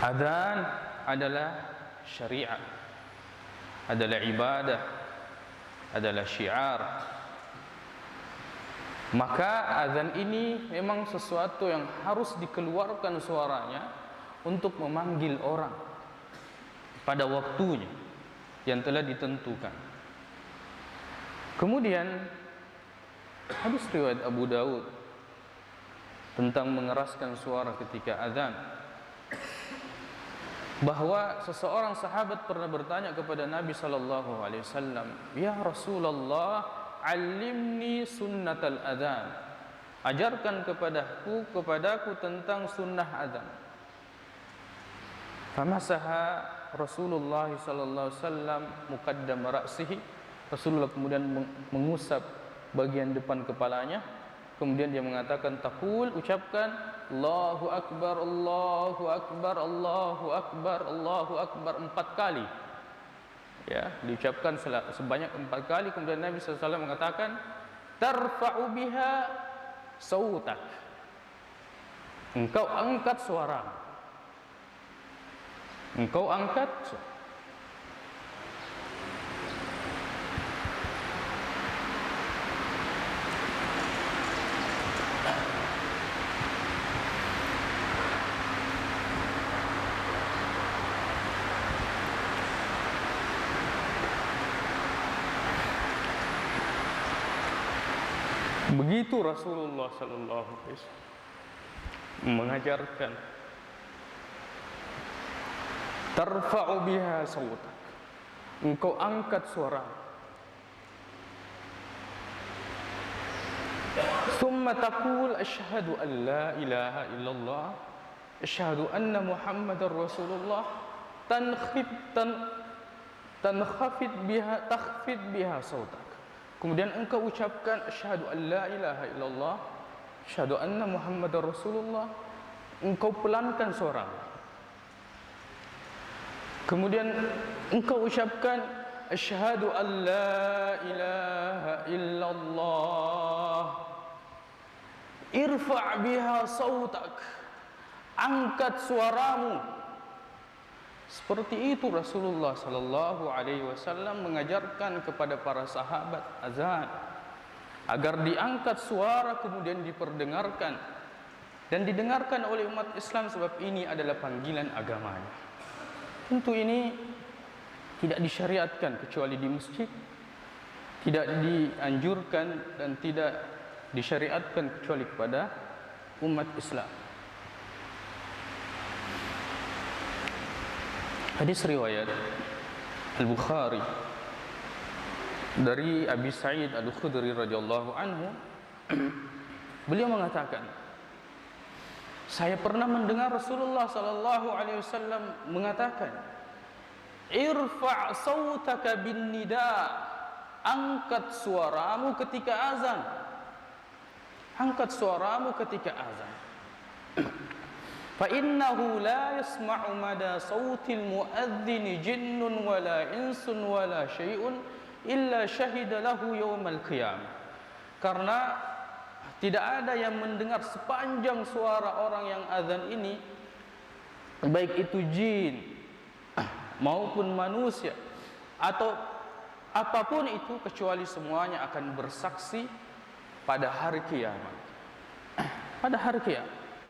Adzan adalah syariat, adalah ibadah, adalah syiar. Maka azan ini memang sesuatu yang harus dikeluarkan suaranya untuk memanggil orang pada waktunya yang telah ditentukan. Kemudian hadis riwayat Abu Daud tentang mengeraskan suara ketika azan, bahwa seseorang sahabat pernah bertanya kepada Nabi sallallahu alaihi wasallam, "Ya Rasulullah, alimni sunnatal adzan." Ajarkan kepadaku tentang sunnah adzan. Famasaha Rasulullah sallallahu alaihi wasallam muqaddam ra'sihi. Rasulullah kemudian mengusap bagian depan kepalanya. Kemudian dia mengatakan, "Taqul, ucapkan Allahu Akbar, Allahu Akbar, Allahu Akbar, Allahu Akbar 4 kali." Ya, diucapkan sebanyak 4 kali. Kemudian Nabi SAW mengatakan, "Tarfa'u biha sautak." Engkau angkat suara. Engkau angkat suara. Begitu Rasulullah sallallahu alaihi wasallam mengajarkan. Tarfa'u biha sautak. Engkau angkat suara. Thumma taqul asyhadu an la ilaha illallah, asyhadu anna Muhammadar Rasulullah, takhfid biha sautak. Kemudian engkau ucapkan asyhadu an la ilaha illallah, asyhadu anna Muhammadar Rasulullah. Engkau pelankan suara. Kemudian engkau ucapkan asyhadu an la ilaha illallah, irfa' biha sautak. Angkat suaramu. Seperti itu Rasulullah sallallahu alaihi wasallam mengajarkan kepada para sahabat azan, agar diangkat suara kemudian diperdengarkan dan didengarkan oleh umat Islam, sebab ini adalah panggilan agamanya. Tentu ini tidak disyariatkan kecuali di masjid, tidak dianjurkan dan tidak disyariatkan kecuali kepada umat Islam. Hadis riwayat Al-Bukhari dari Abi Sa'id Al-Khudri radhiyallahu anhu, beliau mengatakan, saya pernah mendengar Rasulullah sallallahu alaihi wasallam mengatakan, irfa' sautaka bin nida, angkat suaramu ketika azan. Angkat suaramu ketika azan. Fa innahu la yasma'u mada sautil muadzini jinnun wala insun wala syai'un illa syahida lahu yaumal qiyamah. Karena tidak ada yang mendengar sepanjang suara orang yang azan ini, baik itu jin maupun manusia atau apapun itu, kecuali semuanya akan bersaksi pada hari kiamat. Pada hari kiamat.